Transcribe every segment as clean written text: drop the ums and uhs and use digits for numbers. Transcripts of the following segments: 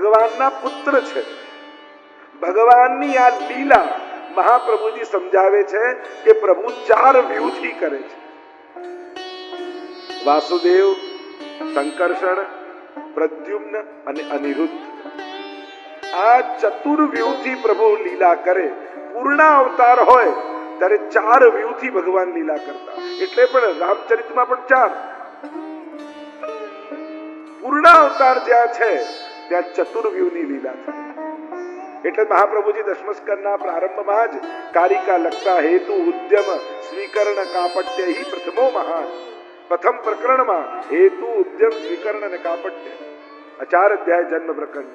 ભગવાનના પુત્ર છે. ભગવાનની આ લીલા મહાપ્રભુજી સમજાવે છે કે પ્રભુ 4 વ્યૂહથી કરે છે. વાસુદેવ, સંકર્ષણ, પ્રદ્યુમ્ન અને અનિરુદ્ધ, આ ચતુર્વ્યૂહથી પ્રભુ લીલા કરે. પૂર્ણ અવતાર હોય ત્યારે 4 વ્યૂહથી ભગવાન લીલા કરતા. એટલે પણ રામચરિતમાં પણ 4. પૂર્ણ અવતાર જ્યાં છે ત્યાં ચતુર્વ્યૂહની લીલા થાય. એટલે મહાપ્રભુજી દશમસ્કંદના પ્રારંભમાં જ કારિકા લખતા હેતુ ઉદ્યમ સ્વીકરણ કાપટ્ય હિ પ્રથમો મહાન. પ્રથમ પ્રકરણમાં હેતુ ઉદ્યમ સ્વીકરણ અને કાપટ્ય, 4 અધ્યાય જન્મ પ્રકરણ.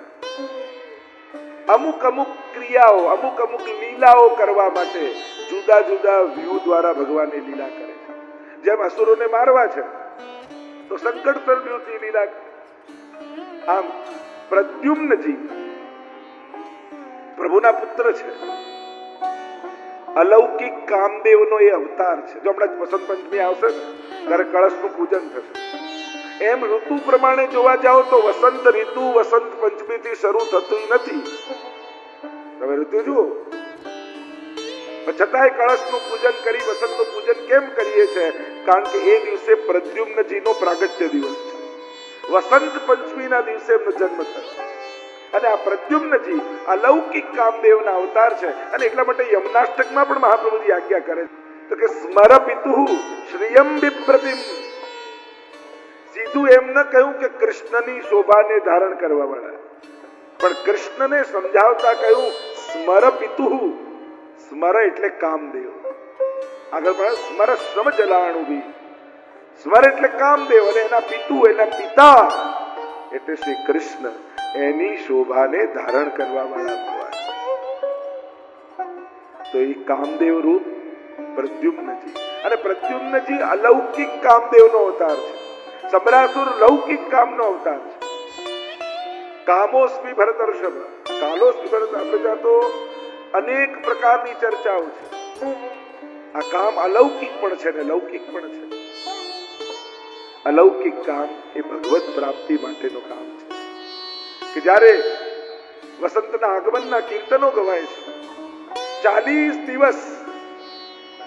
અમુક અમુક ક્રિયાઓ, અમુક અમુક લીલાઓ કરવા માટે જુદા જુદા વ્યૂહ દ્વારા ભગવાનની લીલા કરે છે. જેમ અસુરોને મારવા છે તો સંકટ વ્યૂહથી લીલા. આમ પ્રદ્યુમ્નજી પ્રભુના પુત્ર છે. અલૌકિક કામદેવનો એ અવતાર છે. જો હમણાં વસંત પંચમી આવશે ને ત્યારે કળશનું પૂજન થશે. એમ ઋતુ પ્રમાણે જોવા જાઓ તો વસંત ઋતુ વસંત પંચમી થી શરૂ થતું નથી. તમે ઋતુ જુઓ, છતાંય કળશનું પૂજન કરી વસંતનું પૂજન કેમ કરીએ છીએ? કારણ કે એ દિવસે પ્રદ્યુમ્નજીનો પ્રાગટ્ય દિવસ છે. વસંત પંચમીના દિવસે એમનો જન્મ થયો. અને આ પ્રદ્યુમ્નજી અલૌકિક કામદેવના અવતાર છે. અને એટલા માટે યમનાષ્ટકમાં પણ મહાપ્રભુજી આજ્ઞા કરે તો કે સ્મર પિતુઃ શ્રિયમ વિપ્રતિમ. સીધું એમ ન કહ્યું કે કૃષ્ણની શોભાને ધારણ કરવા વાળા, પણ કૃષ્ણને સમજાવતા કહ્યું સ્મર પિતુઃ. સ્મર એટલે કામદેવ. આગળ પણ સ્મર શ્રમ જલાણુભી. સ્મર એટલે કામદેવ અને એના પિતુ એના પિતા એટલે શ્રી કૃષ્ણ. એની શોભાને ધારણ કરવા વાળા ભગવાન. તો એ કામદેવ રૂપ પ્રદ્યુમ્નજી. અને પ્રદ્યુમ્નજી અલૌકિક કામદેવનો અવતાર છે. સમ્રાસુર લૌકિક કામનો અવતાર છે. કામોસ્મિ ભરતર્ષભ, કાલોસ્મિ ભરત. આપણે ત્યાં તો અનેક પ્રકારની ચર્ચાઓ છે. આ કામ અલૌકિક પણ છે ને લૌકિક પણ છે. અલૌકિક કામ એ ભગવત પ્રાપ્તિ માટેનું કામ છે કે જ્યારે વસંતના આગમનના કીર્તનો ગવાય છે 40 દિવસ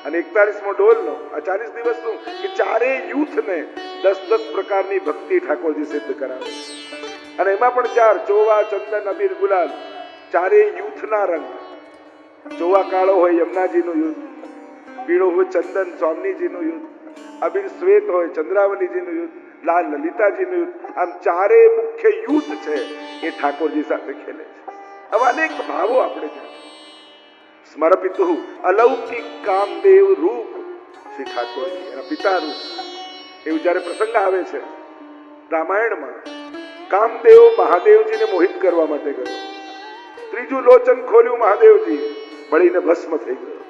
અને 41મો ડોલનો. આ 40 દિવસનું કે 4 યુથને 10 પ્રકારની ભક્તિ ઠાકોરજી સિદ્ધ કરાવે. અને એમાં પણ 4 ચોવા, ચંદન, અબીર, ગુલાલ, 4 યુથના રંગ. ચોવા કાળો હોય યમુનાજીનું યુદ્ધ, પીળો હોય ચંદન સ્વામીજીનું યુદ્ધ, અબીર શ્વેત હોય ચંદ્રાવલીજીનું યુદ્ધ, લાલ લલિતાજીનું યુદ્ધ. આમ 4 મુખ્ય યુદ્ધ છે એ ઠાકોરજી સાથે ખેલે છે. હવે અનેક ભાવો આપણે છે. સ્મરપિતુઃ અલૌકિક કામદેવ રૂપ શ્રી ઠાકોરજી, એના પિતા રૂપ. એવું જયારે પ્રસંગ આવે છે રામાયણમાં, કામદેવ મહાદેવજીને મોહિત કરવા માટે ગયો. ત્રીજું લોચન ખોલ્યું મહાદેવજી, બળીને ભસ્મ થઈ ગયો.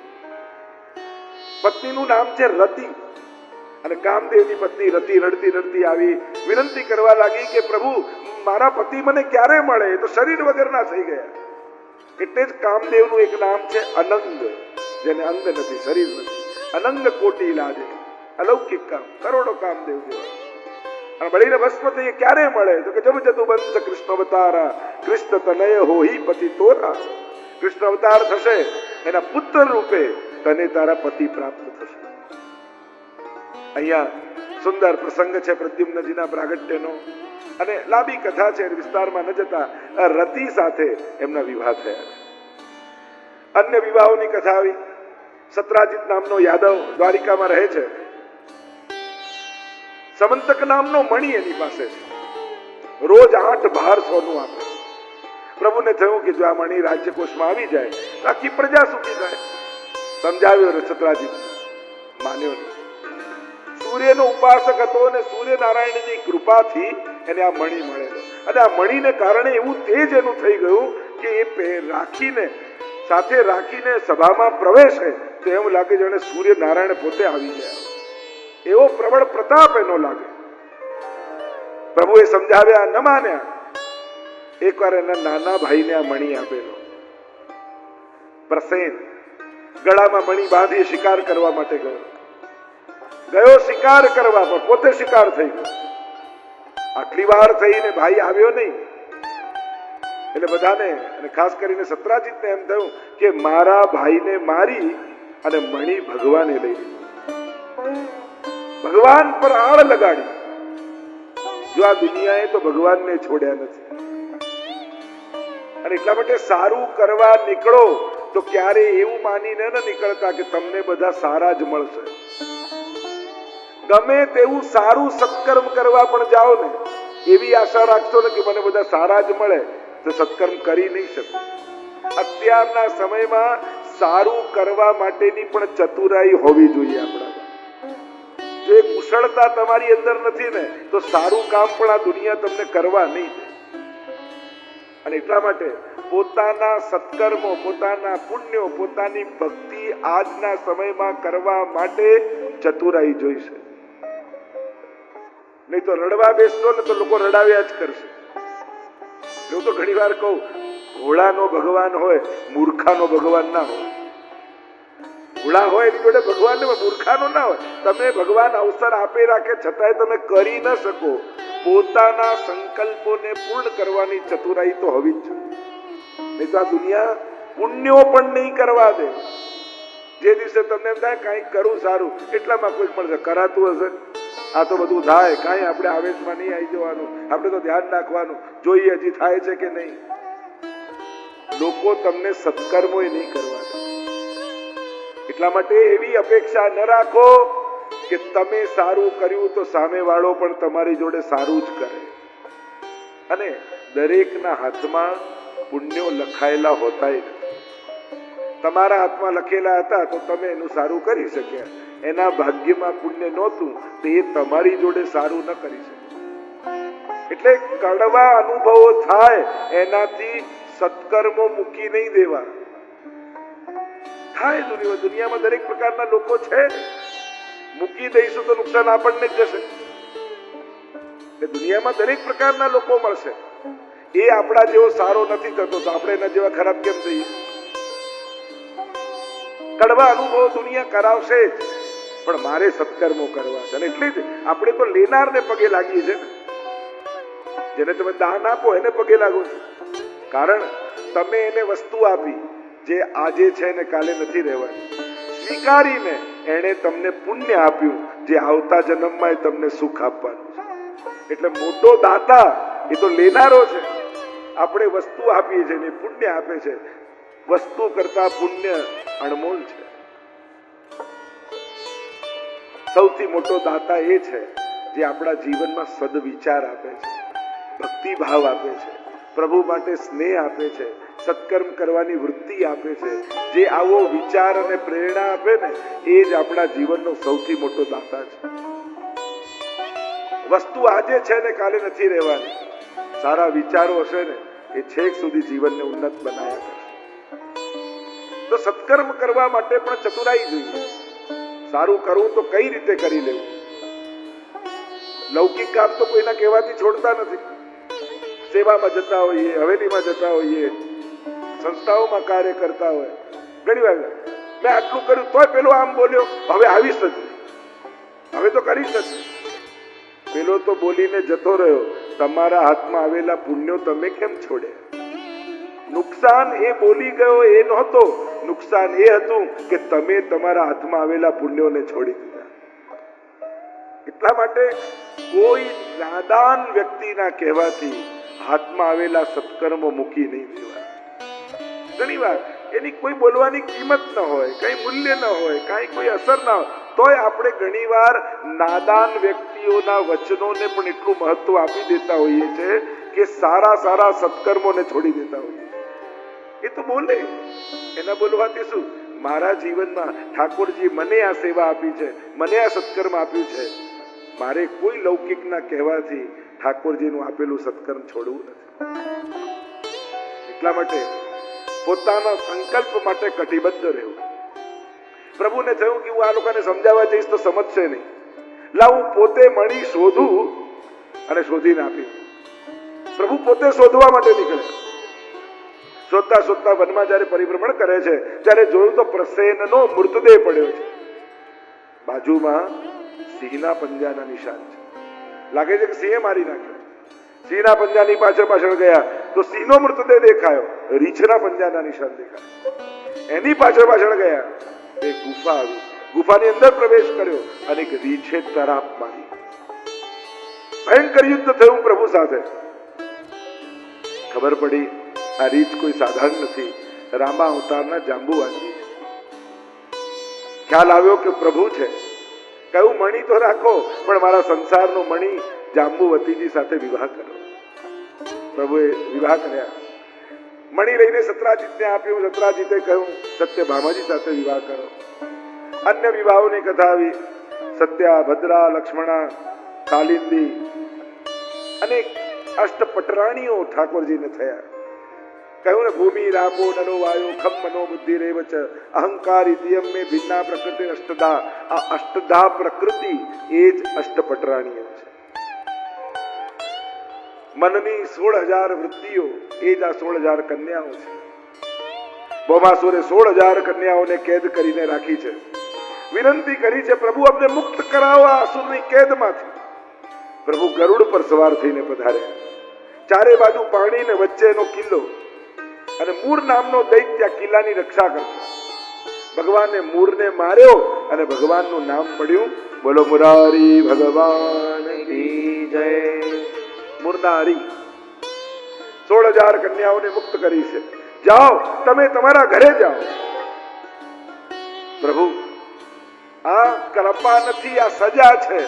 પત્નીનું નામ છે રતિ. અને કામદેવની પત્ની રતિ રડતી રડતી આવી વિનંતી કરવા લાગી કે પ્રભુ મારા પતિ મને ક્યારે મળે? તો શરીર વગરના થઈ ગયા. એટલે જ કામદેવનું એક નામ છે અનંગ, જેને અંગ નથી, શરીર નથી. અનંગ કોટી લાજે. અલૌકિક કામ, કરોડો કામદેવ જેવા. અને બળીને ભસ્મ થઈ ક્યારે મળે? તો કે જબ જતું બંધ કૃષ્ણ અવતારા કૃષ્ણ તનય હોહી પતિ તોરા. કૃષ્ણ અવતાર થશે એના પુત્ર રૂપે તને તારા પતિ પ્રાપ્ત થશે. અહીંયા સુંદર પ્રસંગ છે પ્રદ્યુમ્નજીના પ્રાગટ્યનો. અને લાંબી કથા છે, વિસ્તારમાં ન જતા રતિ સાથે એમના વિવાહ થયા છે. અન્ય વિવાહોની કથા આવી. સત્રાજીત નામનો યાદવ દ્વારિકામાં રહે છે. સમંતક નામનો મણી એની પાસે છે. રોજ 8 ભાર સોનું આપે. પ્રભુને થયું કે જો આ મણી રાજ્યકોષમાં આવી જાય તો આખી પ્રજા સુખી થાય. સમજાવ્યો સત્રાજીત, માન્યો નહીં. સૂર્યનો ઉપાસક હતો અને સૂર્યનારાયણની કૃપાથી એને આ મણી મળેલો. અને આ મણીને કારણે એવું તેજ એનું થઈ ગયું કે એ રાખીને સાથે રાખીને સભામાં પ્રવેશે તો એમ લાગે જાણે સૂર્યનારાયણ પોતે આવી ગયા. એવો પ્રબળ પ્રતાપ એનો લાગે. પ્રભુએ સમજાવ્યા, ન માન્યા. એકવાર એના નાના ભાઈને આ મણી આપેલો. પ્રસેન ગળામાં મણી બાંધી શિકાર કરવા માટે ગયો શિકાર કરવા, પણ પોતે શિકાર થઈ ગયો. આટલી વાર થઈને ભાઈ આવ્યો નહીં. એટલે બધાને અને ખાસ કરીને સત્રાજીતને એમ થયું કે મારા ભાઈને મારી અને મણી ભગવાને લઈ લીધી, ભગવાન પર આળ લગાડી. જો આ દુનિયાએ તો ભગવાનને છોડ્યા નથી. અને એટલા માટે સારું કરવા નીકળો તો ક્યારે એવું માનીને ન નીકળતા કે તમને બધા સારા જ મળશે. ગમે તેવું સારું સત્કર્મ કરવા પણ જાઓ ને, એવી આશા રાખશો ને કે મને બધા સારા જ મળે, તો સત્કર્મ કરી નહીં શકો. અત્યારના સમયમાં સારું કરવા માટેની પણ ચતુરાઈ હોવી જોઈએ આપણામાં. જો એ કુશળતા તમારી અંદર નથી ને તો સારું કામ પણ આ દુનિયા તમને કરવા નહીં દે. અને એટલા માટે પોતાના સત્કર્મો, પોતાના પુણ્યો, પોતાની ભક્તિ આજના સમયમાં કરવા માટે ચતુરાઈ જોઈશે. નહીં તો રડવા બેસતો ને તો લોકો રડાવ્યા જ કરશે. હું તો ઘણી વાર કહું, ભોળાનો ભગવાન હોય, મૂર્ખાનો ભગવાન ના હોય. ભોળા હોય એની જોડે ભગવાન મૂર્ખાનો ના હોય. તમે ભગવાન અવસર આપી રાખે છતાંય તમે કરી ન શકો. પોતાના સંકલ્પોને પૂર્ણ કરવાની ચતુરાઈ તો હોવી જ જોઈએ. નહીં તો આ દુનિયા પુણ્યો પણ નહીં કરવા દે. જે દિવસે તમને એમ થાય કઈ કરું સારું, એટલામાં કોઈ મળશે, કરાતું હશે. આ તો બધું થાય, કઈ આપણે આવેશમાં નહીં આવી જવાનું, આપણે તો ધ્યાન રાખવાનું, જોઈએ હજી થાય છે કે નહીં. લોકો તમને સત્કર્મો નહીં કરવા દે. એટલા માટે એવી અપેક્ષા ન રાખો કે તમે સારું કર્યું તો સામે વાળો પણ તમારી જોડે સારું જ કરે. અને દરેકના હાથમાં પુણ્યો લખાયેલા હોતા નથી. તમારા હાથમાં લખેલા હતા તો તમે એનું સારું કરી શક્યા. એના ભાગ્યમાં પુણ્ય નહોતું તો એ તમારી જોડે સારું ન કરી શકે. એટલે કડવા અનુભવો થાય એનાથી સત્કર્મો મૂકી નહીં દેવા. થાય દુનિયામાં દરેક પ્રકારના લોકો છે, મૂકી દઈશું તો નુકસાન આપણને જ જશે. દુનિયામાં દરેક પ્રકારના લોકો મળશે. એ આપણા જેવો સારો નથી થતો તો આપણે એના જેવા ખરાબ કેમ થઈએ? કડવા અનુભવ દુનિયા કરાવશે જ, પણ મારે સત્કર્મો કરવા છે. અને એટલે જ આપણે તો લેનારને પગે લાગીએ છીએ ને. જેને તમે દાન આપો એને પગે લાગો છો. કારણ તમે એને વસ્તુ આપી જે આજે છે ને કાલે નથી રહેવાની. સ્વીકારીને એને તમને પુણ્ય આપ્યું જે આવતા જન્મમાં તમને સુખ આપવાનું છે. એટલે મોટો દાતા એ તો લેનારો છે. આપણે વસ્તુ આપીએ છીએ ને પુણ્ય આપે છે. વસ્તુ કરતા પુણ્ય અણમોલ છે. સૌથી મોટો દાતા એ છે જે આપણા જીવનમાં સદવિચાર આપે છે, ભક્તિ ભાવ આપે છે, પ્રભુ માટે સ્નેહ આપે છે, સત્કર્મ કરવાની વૃત્તિ આપે છે. જે આવો વિચાર અને પ્રેરણા આપે ને એ જ આપણા જીવનનો સૌથી મોટો દાતા છે. વસ્તુ આજે છે ને કાલે નથી રહેવાની. સારા વિચારો હશે ને એ છેક સુધી જીવનને ઉન્નત બનાવ્યા કરશે. તો સત્કર્મ કરવા માટે પણ ચતુરાઈ જોઈએ. સારું કરવું તો કઈ રીતે કરી લેવું? લૌકિક કામ તો કોઈના કહેવાથી છોડતા નથી. સેવામાં જતા હોઈએ, હવેલીમાં જતા હોઈએ, સંસ્થાઓમાં કાર્ય કરતા હોય. ઘણી વાર મેં આટલું કર્યું તોય પેલો આમ બોલ્યો, હવે આવીશ જ, હવે તો કરીશ જ. પેલો તો બોલીને જતો રહ્યો. તમારા હાથમાં આવેલા પુણ્યો તમે કેમ છોડ્યા? નુકસાન એ બોલી ગયો એ નહોતો, નુકસાન એ હતું કે તમે તમારા હાથમાં આવેલા પુણ્યોને છોડી દીધા. એટલા માટે કોઈ નાદાન વ્યક્તિના કહેવાથી હાથમાં આવેલા સત્કર્મો મૂકી નહીં દેવા. ઘણી વાર એની કોઈ બોલવાની કિંમત ન હોય, કઈ મૂલ્ય ન હોય, કઈ કોઈ અસર ના હોય, તોય આપણે ઘણી વાર નાદાન વ્યક્તિઓના વચનોને પણ એટલું મહત્વ આપી દેતા હોઈએ છે કે સારા સારા સત્કર્મોને છોડી દેતા હોઈએ. એ તો બોલે, એના બોલવાથી શું? મારા જીવનમાં ઠાકોરજી મને આ સેવા આપી છે, મને આ સત્કર્મ આપ્યું છે. મારે કોઈ લૌકિકના કહેવાથી ઠાકોરજીનું આપેલું સત્કર્મ છોડવું નથી. એટલા માટે પોતાના સંકલ્પ માટે કટિબદ્ધ રહેવું. પ્રભુને થયું કે હું આ લોકોને સમજાવવા જઈશ તો સમજશે નહીં. લાવું પોતે મળી શોધું અને શોધીને આપી. પ્રભુ પોતે શોધવા માટે નીકળે. શોધતા શોધતા વનમાં જયારે પરિભ્રમણ કરે છે ત્યારે જોયું તો પ્રસેનનો મૃતદેહ પડ્યો છે. બાજુમાં સિંહના પંજાના નિશાન છે. લાગે છે કે સિંહે મારી નાખ્યો. સિંહના પંજાની પાછળ પાછળ ગયા. તો સિંહનો મૃતદેહ દેખાયો, રીંછના પંજાના નિશાન દેખાયા. એની પાછળ પાછળ ગયા, એક ગુફા આવી, ગુફાની અંદર પ્રવેશ કર્યો અને એક રીંછે તરાપ મારી. ભયંકર યુદ્ધ થયું પ્રભુ સાથે. ખબર પડી આ રીંછ કોઈ સાધારણ નથી, રામા અવતારના જાંબુવાસી. ખ્યાલ આવ્યો કે પ્રભુ છે. કયું મણી તો રાખો, પણ મારા સંસારનો મણી જાંબુવતીજી સાથે વિવાહ કરો. પ્રભુએ વિવાહ કર્યા. મણી લઈને સત્રાજીતને આપ્યું. સત્રાજીતે કહ્યું સત્યભામાજી સાથે વિવાહ કરો. અન્ય વિવાહોની કથા આવી. સત્યા, ભદ્રા, લક્ષ્મણા, કાલિંદી અને અષ્ટપટરાણીઓ ઠાકોરજીને થયા. કહ્યું ને, ભૂમિ રાપો નનો વાયો ખમ મનો બુદ્ધિ રેવચ અહંકાર ઇતિયમ મે ભિન્ના પ્રકૃતિ અષ્ટધા. આ અષ્ટધા પ્રકૃતિ એ જ અષ્ટપટરાણીઓ છે. મનની 16,000 વૃત્તિઓ એ જ આ 16,000 કન્યાઓ છે. ભૌમાસુરે 16,000 કન્યાઓને કેદ કરીને રાખી છે. વિનંતી કરી છે, પ્રભુ અમને મુક્ત કરાવો આ અસુરની કેદમાંથી. પ્રભુ ગરુડ પર સવાર થઈને પધાર્યા. ચારે બાજુ પાણી ને વચ્ચેનો કિલ્લો અને મૂર નામનો દૈત્ય કિલ્લાની રક્ષા કરતો. ભગવાને મૂરને માર્યો અને ભગવાનનું નામ પડ્યું. બોલો મુરારી ભગવાન કી જય. મુરનારી 16,000 કન્યાઓને મુક્ત કરી છે. જાઓ, તમે તમારા ઘરે જાઓ. પ્રભુ, આ કૃપા નથી, આ સજા છે.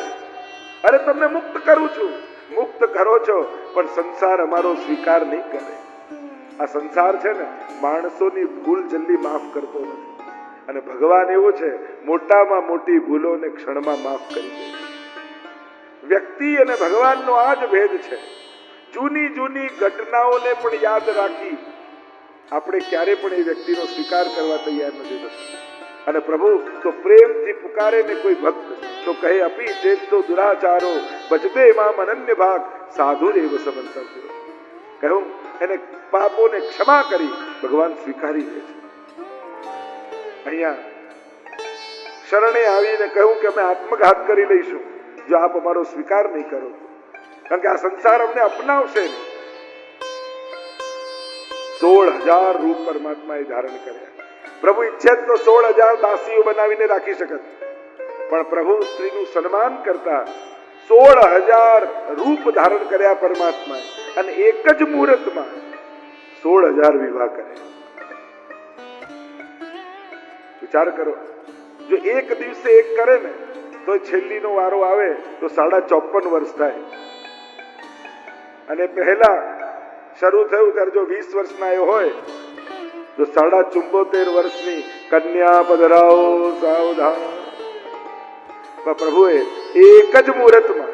અરે તમને મુક્ત કરું છું. મુક્ત કરો છો, પણ સંસાર અમારો સ્વીકાર નહીં કરે. આ સંસાર છે ને, માણસોની ભૂલ જલ્દી માફ કરતો નથી. અને ભગવાન એવો છે, મોટામાં મોટી ભૂલોને ક્ષણમાં માફ કરી દે. વ્યક્તિ અને ભગવાનનો આ જ ભેદ છે. જૂની જૂની ઘટનાઓને પણ યાદ રાખી આપણે ક્યારે પણ એ વ્યક્તિનો સ્વીકાર કરવા તૈયાર નથી થતા. અને પ્રભુ તો પ્રેમથી પુકારે ને કોઈ ભક્ત તો કહે, અપી ચેત તો દુરાચારો બચદે મામ અનન્ય ભાગ સાધુ રેવ સમંતવ્યો. કહ્યું એને પાપોને ક્ષમા કરી ભગવાન સ્વીકારી લે છે. અહીંયા શરણે આવીને કહ્યું કે અમે આત્મઘાત કરી લઈશું જો આપ અમારો સ્વીકાર નહીં કરો, કારણ કે આ સંસાર અમને અપનાવશે નહીં. 16,000 રૂપ પરમાત્માએ ધારણ કર્યા. પ્રભુ ઈચ્છે તો 16,000 દાસીઓ બનાવીને રાખી શકત, પણ પ્રભુ સ્ત્રીનું સન્માન કરતા 16,000 રૂપ ધારણ કર્યા પરમાત્માએ, અને એક જ મુહૂર્તમાં 16,000 વિવાહ કર્યા. વિચાર કરો, જો એક દિવસે એક કરે ને તો છેલ્લીનો વારો આવે તો 54.5 વર્ષ થાય. અને પહેલા શરૂ થયું ત્યારે જો 20 વર્ષના એ હોય તો 74.5 વર્ષની કન્યા પધરાવો સાવધાન. પ્રભુએ એક જ મુહૂર્તમાં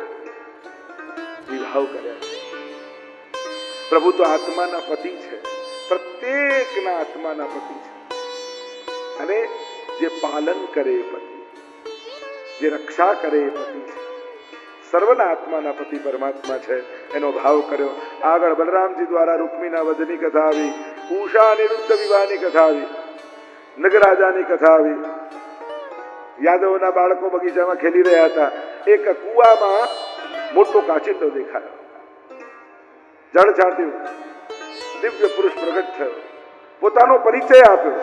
વિવાહ કર્યા. પ્રભુ તો આત્માના પતિ છે, પ્રત્યેકના આત્માના પતિ છે. અને જે પાલન કરે એ પતિ, જે રક્ષા કરે એ પતિ છે. સર્વના આત્માના પતિ પરમાત્મા છે, એનો ભાવ કર્યો. આગળ બલરામજી દ્વારા રૂક્મીના વધની કથા આવી, ઉષા અનિરુદ્ધ વિવાહની કથા આવી, નગરાજાની કથા આવી. યાદવના બાળકો બગીચામાં ખેલી રહ્યા હતા. એક કુવામાં મોટો કાચિંડો દેખાયો. જળ છાંટ્યું, દિવ્ય પુરુષ પ્રગટ થયો, પોતાનો પરિચય આપ્યો.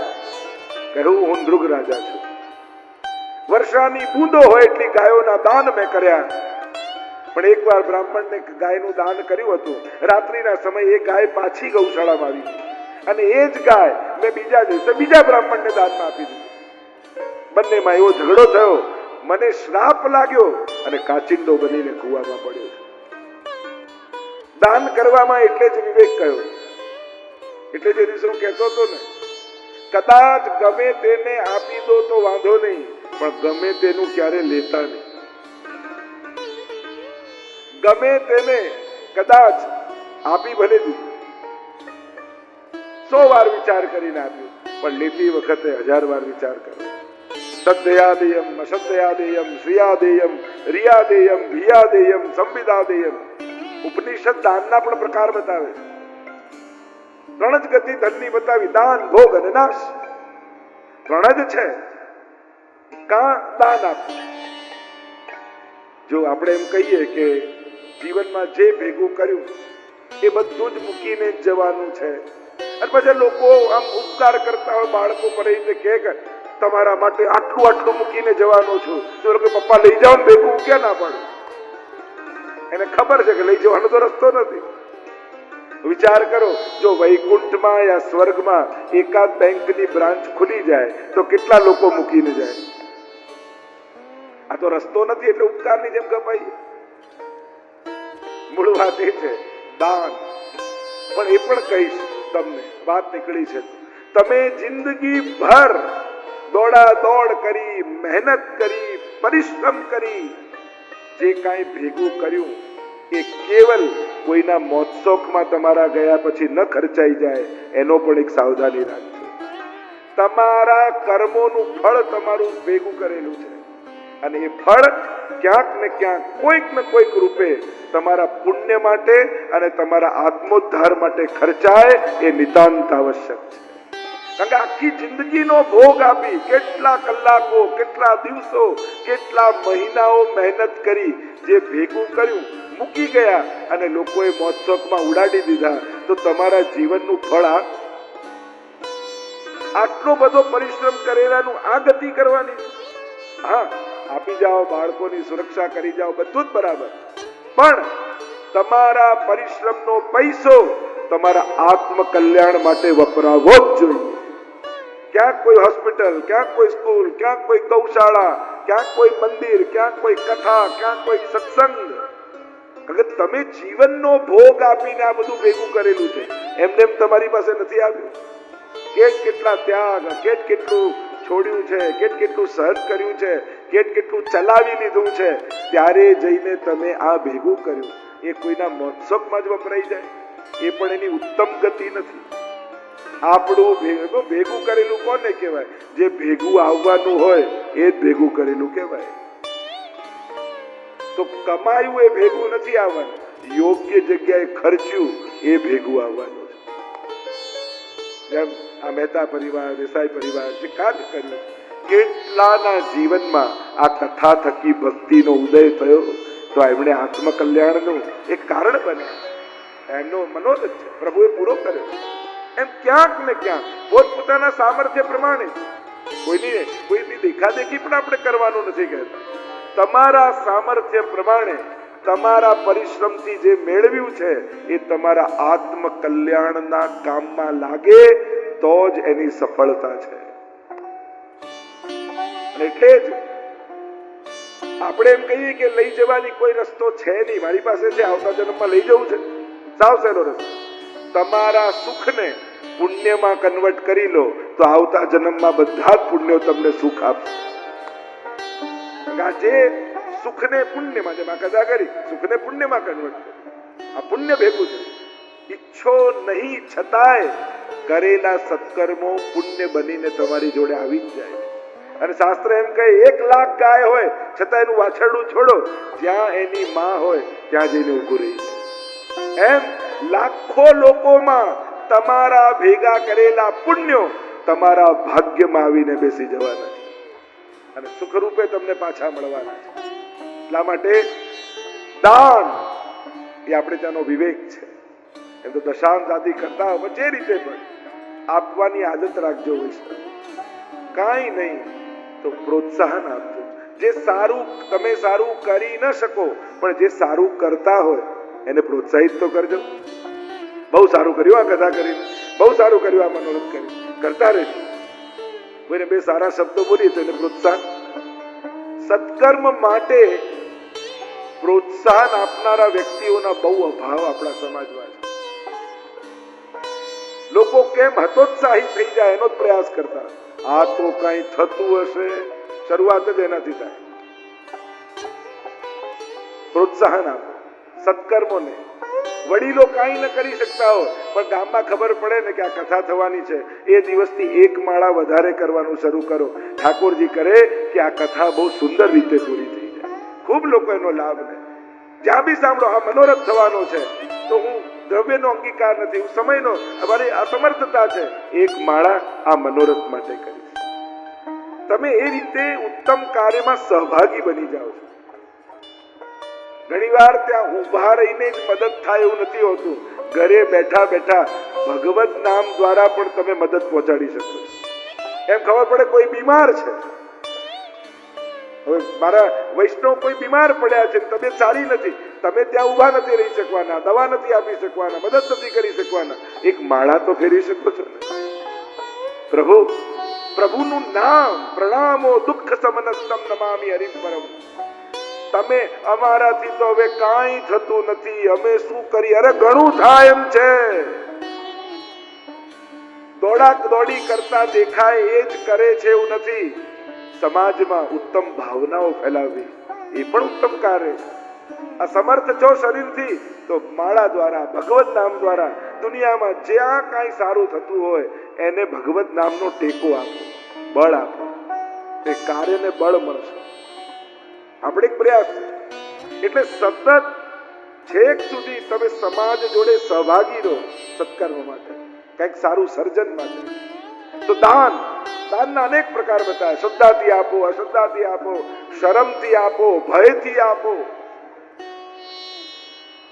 કહ્યું, હું ધ્રુગ રાજા છું. વર્ષાની બૂંદો હોય એટલી ગાયોના દાન મેં કર્યા. પણ એકવાર બ્રાહ્મણને ગાયનું દાન કર્યું હતું. રાત્રિના સમયે એ ગાય પાછી ગૌશાળામાં આવી અને એ જ ગાય મેં બીજા દિવસે બીજા બ્રાહ્મણને દાનમાં આપી દીધી. બંનેમાં એવો ઝઘડો થયો, મને શ્રાપ લાગ્યો અને કાચિંડો બનીને કૂવામાં પડ્યો છે. દાન કરવામાં એટલે જ વિવેક કયો. એટલે જે દિવસે હું કહેતો હતો ને, કદાચ ગમે તેને આપી દો તો વાંધો નહીં, પણ ગમે તેનું ક્યારે લેતા નહીં. ગમે તેને કદાચ આપી ભલે દીધું, 100 વાર વિચાર કરીને આપ્યું, પણ લેતી વખતે 1000 વાર વિચાર કરો. સદ્દયાદેયમ, અસદ્દયાદેયમ, શ્રિયાદેયમ, રિયાદેયમ, ભિયાદેયમ, સંવિદાદેયમ. ઉપનિષદ દાનના પણ પ્રકાર બતાવે છે. 3 જ ગતિ ધનની બતાવી, દાન, ભોગ અને નાશ. 3 જ છે. કાં દાન આપવું. જો આપણે એમ કહીએ કે જીવનમાં જે ભેગું કર્યું એ બધું જ મૂકીને જ જવાનું છે. અને પછી લોકો આમ ઉપકાર કરતા હોય, બાળકો પર એ કે તમારા માટે આટલું આટલું મૂકીને જવાનો છું, તો લોકો પપ્પા લઈ જાઓ ને ભેગું ક્યાં ના પડે. એને ખબર છે કે લઈ જવાનો તો રસ્તો નથી. વિચાર કરો, જો વૈકુંઠમાં યા સ્વર્ગમાં એકાદ બેંકની બ્રાન્ચ ખુલી જાય તો કેટલા લોકો મૂકીને જાય. આ તો રસ્તો નથી એટલે ઉપકારની જેમ કપાઈ. મૂળ વાત એ છે દાન. પણ એ પણ કહીશ તમને, વાત નીકળી છે, તમે જિંદગી ભર દોડા દોડ કરી, મહેનત કરી, પરિશ્રમ કરી, જે કાંઈ ભેગું કર્યું એ કેવલ કોઈના મોત્સોખમાં તમારા ગયા પછી ન ખર્ચાઈ જાય, એનો પણ એક સાવધાની રાખજો. તમારા કર્મોનું ફળ તમારું ભેગું કરેલું છે અને એ ફળ ક્યાંક ને ક્યાંક કોઈક ને કોઈક રૂપે તમારા પુણ્ય માટે અને તમારા આત્મોદ્ધાર માટે ખર્ચાય, એ નિતાંત આવશ્યક છે. કારણ કે આખી જિંદગીનો ભોગ આપી, કેટલા કલાકો, કેટલા દિવસો, કેટલા મહિનાઓ મહેનત કરી જે ભેગું કર્યું મૂકી ગયા અને લોકોએ મોત્સોખમાં ઉડાડી દીધા, તો તમારા જીવનનું ફળ આટલો બધો પરિશ્રમ કરેલાનું આ ગતિ કરવાની. હા, આપી જાઓ, બાળકોની સુરક્ષા કરી જાઓ, બધું જ બરાબર, પણ તમારા પરિશ્રમનો પૈસો તમારા આત્મ કલ્યાણ માટે વપરાવો જ જોઈએ. ક્યાંક કોઈ હોસ્પિટલ, ક્યાંક કોઈ સ્કૂલ, ક્યાંક કોઈ ગૌશાળા, ક્યાંક કોઈ મંદિર, ક્યાંક કોઈ કથા, ક્યાંક કોઈ સત્સંગ. તમે જીવનનો ભોગ આપીને આ બધું ભેગું કરેલું છે, એમને તમારી પાસે નથી આવ્યું. કેટલા ત્યાગ, કેટલું છોડ્યું છે, કેટલું સહન કર્યું છે, કેટલું ચલાવી લીધું છે, ત્યારે જઈને તમે આ ભેગું કર્યું. એ કોઈના મોત્સવમાં જ વપરાઈ જાય, એ પણ એની ઉત્તમ ગતિ નથી. આપણું ભેગું કરેલું કોને કહેવાય? જે ભેગું આવવાનું હોય એ જ ભેગું કરેલું કહેવાય. તો કમાયું એ ભેગું નથી આવવાનું, યોગ્ય જગ્યાએ ખર્ચ્યું એ ભેગું આવવાનું છે. જેમ આ મહેતા પરિવાર, દેસાઈ પરિવાર જે કાર્ય કર્યું, કેટલાના જીવનમાં આ કથા થકી ભક્તિનો ઉદય થયો, તો એમણે આત્મકલ્યાણનું એક કારણ બન્યા. એમનો મનોરથ છે, પ્રભુએ પૂરો કર્યો. એમ ક્યાંક ને ક્યાંક પોતપોતાના સામર્થ્ય પ્રમાણે, કોઈની દેખાદેખી પણ આપણે કરવાનું નથી કહેતા. તમારા સામર્થ્ય પ્રમાણે, તમારા પરિશ્રમથી જે મેળવ્યું છે એ તમારા આત્મ કલ્યાણના કામમાં લાગે તો જ એની સફળતા છે. એટલે જ આપણે એમ કહીએ કે લઈ જવાની કોઈ રસ્તો છે નહીં, મારી પાસે છે, આવતા જન્મમાં લઈ જવું છે, સાવ સહેલો રસ્તો. તમારા સુખને પુણ્યમાં કન્વર્ટ કરી લો તો આવતા જન્મમાં બધા જ પુણ્યો તમને સુખ આપશે. જે સુખને પુણ્યમાં, જેમ આ કથા કરી, સુખને પુણ્યમાં કન્વર્ટ કરો, આ પુણ્ય ભેગું છે. ઈચ્છો નહીં છતાંય કરેલા સત્કર્મો પુણ્ય બનીને તમારી જોડે આવી જ જાય. અને શાસ્ત્ર એમ કહે 1,00,000 ગાય હોય છતાં એનું વાછરડું છોડો, જ્યાં એની માં હોય ત્યાં જઈને ઊભું રહી જાય. એમ લાખો લોકોમાં તમારા ભેગા કરેલા પુણ્યો તમારા ભાગ્યમાં આવીને બેસી જવાના છે અને સુખરૂપે તમને પાછા મળવાના છે. એટલા માટે દાન એ આપણે ત્યાંનો વિવેક છે. એમ તો દશાંશ આદિ કરતા હોય, જે રીતે પણ આપવાની આદત રાખજો. કાંઈ નહીં તો પ્રોત્સાહન આપજો. જે સારું તમે સારું કરી ન શકો પણ જે સારું કરતા હોય એને પ્રોત્સાહિત તો કરજો. બહુ સારું કર્યું આ કથા કરીને, બહુ સારું કર્યું આ મનોરથ કરી, કરતા રહેજો. કોઈને 2 સારા શબ્દો બોલીએ તો એને પ્રોત્સાહન. સત્કર્મ માટે પ્રોત્સાહન આપનારા વ્યક્તિઓના બહુ અભાવ આપણા સમાજમાં છે. લોકો કેમ હતોત્સાહી થઈ જાય એનો જ પ્રયાસ કરતા. આ તો કઈ થતું હશે, શરૂઆત જ એનાથી થાય. પ્રોત્સાહન આપો સત્કર્મોને. વડીલો કાંઈ ન કરી શકતા હોય પણ ગામમાં ખબર પડે ને કે આ કથા થવાની છે, એ દિવસથી 1 માળા વધારે કરવાનું શરૂ કરો. ઠાકોરજી કરે કે આ કથા બહુ સુંદર રીતે પૂરી થઈ જાય, ખૂબ લોકો એનો લાભ લે. જ્યાં બી સાંભળો આ મનોરથ થવાનો છે, તો હું દ્રવ્યનો અંગીકાર નથી, હું સમયનો, અમારી અસમર્થતા છે, 1 માળા આ મનોરથ માટે કરીશ. તમે એ રીતે ઉત્તમ કાર્યમાં સહભાગી બની જાઓ છો. ઘણીવાર ત્યાં ઊભા રહીને જ મદદ થાય એવું નથી હોતું. ઘરે બેઠા બેઠા ભગવત નામ દ્વારા પણ તમે મદદ પહોંચાડી શકો છો. એમ ખબર પડે કોઈ બીમાર છે, હવે મારા વૈષ્ણવ કોઈ બીમાર પડ્યા છે, તબિયત સારી નથી, તમે ત્યાં ઊભા નથી રહી શકવાના, દવા નથી આપી શકવાના, મદદ નથી કરી શકવાના, એક માળા તો ફેરવી શકો છો ને. પ્રભુનું નામ પ્રણામો દુઃખ સમનસ્તમ નમામિ હરિ પરમ. તમે અમારાથી તો હવે કાંઈ થતું નથી, અમે શું કરી? અરે ઘણું થાય એમ છે. દોડી કરતા દેખાય એ જ કરે છે એવું નથી. સમાજમાં ઉત્તમ ભાવનાઓ ફેલાવવી એ પણ ઉત્તમ કાર્ય. અસમર્થ છો શરીરથી તો માળા દ્વારા, ભગવત નામ દ્વારા દુનિયામાં જ્યાં કાંઈ સારું થતું હોય એને ભગવત નામનો ટેકો આપો, બળ આપો, તે કાર્યને બળ મળશે. આપણે એક પ્રયાસ છે. એટલે સતત છેક સુધી તમે સમાજ જોડે સહભાગી રહો સત્કર્મ માટે, કંઈક સારું સર્જન માટે. તો દાનના અનેક પ્રકાર બતાવ્યા. શ્રદ્ધાથી આપો, અશ્રદ્ધાથી આપો, શરમથી આપો, ભયથી આપો.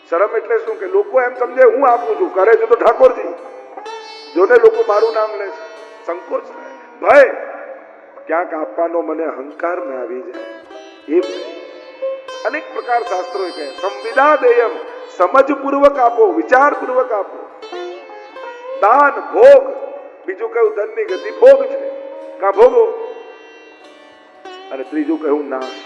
શરમ એટલે શું કે લોકો એમ સમજે હું આપું છું, કરે છે તો ઠાકોરજી, જોને લોકો મારું નામ લે છે, સંકોચ થાય. ભય ક્યાંક આપવાનો મને અહંકાર ન આવી જાય એ અનેક પ્રકાર શાસ્ત્રોએ કહે. સંવિદા દેયમ, સમજપૂર્વક આપો, વિચારપૂર્વક આપો. દાન ભોગ, બીજું કયું ધનની ગતિ ભોગ છે, કા ભોગો. અને ત્રીજું કહ્યું નાશ.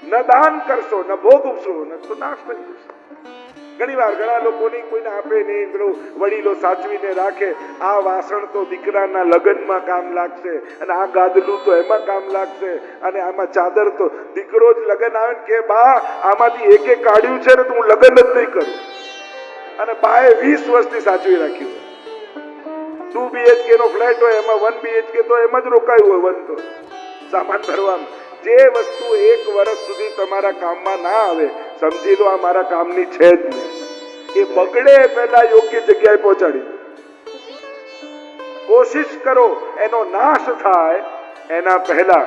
ન દાન કરશો, ન ભોગવશો, ન તો નાશ થઈ જશે. ઘણી વાર ઘણા લોકોની કોઈને આપે નહીં, વડીલો સાચવીને રાખે. આ વાસણ તો દીકરાના લગ્નમાં કામ લાગશે, અને આ ગાદલું તો એમાં કામ લાગશે, અને આમાં ચાદર તો દીકરો જ લગ્ન આવે કે બા આમાંથી એક કાઢ્યું છે ને તો હું લગ્ન જ નહીં કરું. અને બાએ 20 વર્ષથી સાચવી રાખ્યું. 2 BHK નો ફ્લેટ હોય એમાં 1 BHK તો એમ જ રોકાયું હોય, વન તો સામાન ભરવામાં. જે વસ્તુ 1 વર્ષ સુધી તમારા કામમાં ના આવે, સમજી લો આ મારા કામની છે જ નહીં. એ બગડે પહેલા યોગ્ય જગ્યાએ પહોંચાડી કોશિશ કરો. એનો નાશ થાય એના પહેલા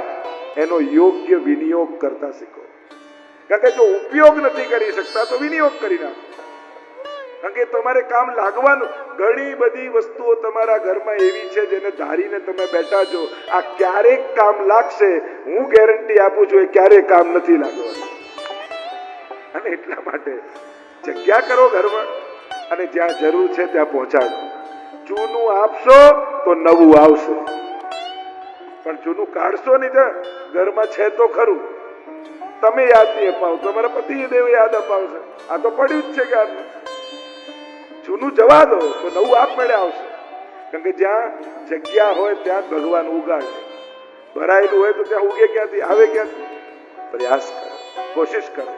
એનો યોગ્ય વિનિયોગ કરતા શીખો. કારણ કે જો ઉપયોગ નથી કરી શકતા તો વિનિયોગ કરી નાખો. કારણ કે તમારે કામ લાગવાનું. ઘણી બધી વસ્તુઓ તમારા ઘરમાં એવી છે જેને ધારીને તમે બેઠા છો આ ક્યારેક કામ લાગશે, હું ગેરંટી આપું છું એ ક્યારેય કામ નથી લાગવાનું. અને એટલા માટે જગ્યા કરો ઘરમાં, અને જ્યાં જરૂર છે ત્યાં પહોંચાડો. જૂનું આપશો તો નવું આવશે, પણ જૂનું કાઢશો નહીં. ઘરમાં છે તો ખરું, તમે યાદ નહીં અપાવો, તમારા પતિદેવ યાદ અપાવશે. આ તો પડ્યું જ છે કે જૂનું જવા દો તો નવું આપમેળે આવશે. કારણ કે જ્યાં જગ્યા હોય ત્યાં ભગવાન ઉગાડે. ભરાયેલું હોય તો ત્યાં ઉગે ક્યાંથી, આવે ક્યાંથી? પ્રયાસ કરો, કોશિશ કરો.